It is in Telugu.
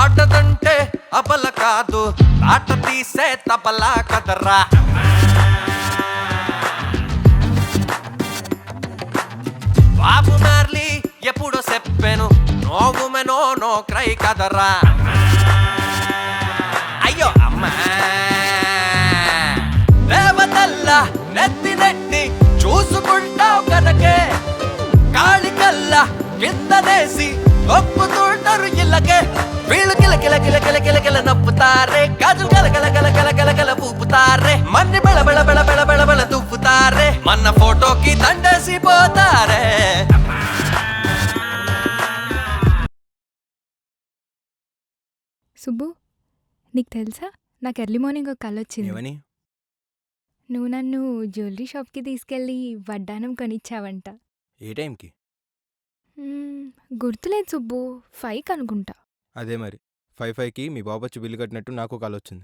ఆటదంటే అబల కాదు, ఆట తీసే తబలా కదరా. బాబు మార్లీ ఎప్పుడో చెప్పాను, నోవు మెనో నో క్రై కదరా. అయ్యో అమ్మా దేవతల్లా నెత్తి నెట్టి చూసుకుంటావు కనుకే, కాళికల్లా కిందనేసి ఒప్పుతుంటారు ఇళ్ళకే. వీళ్ళు కిల కిల కిల కిల కిల కిల నప్పుతారే, గాజులు గల గల గల గల గల గల ఊపుతారే, మన్ని బెళ బెళ బెళ బెళ బెళ బెళ దుప్పుతారే, మన ఫోటోకి దండేసి పోతారే. సుబ్బు, నీకు తెలుసా నాకు ఎర్లీ మార్నింగ్ ఒక కల వచ్చింది. ఏమని? నువ్వు నన్ను జ్యువెలరీ షాప్కి తీసుకెళ్ళి వడ్డానం కొనిచ్చావంట. ఏ టైంకి? గుర్తులేదు సుబ్బు, 5 అనుకుంటా. అదే మరి 5కి మీ బాబు వచ్చి బిల్లు కట్టినట్టు నాకు కాల్ వచ్చింది.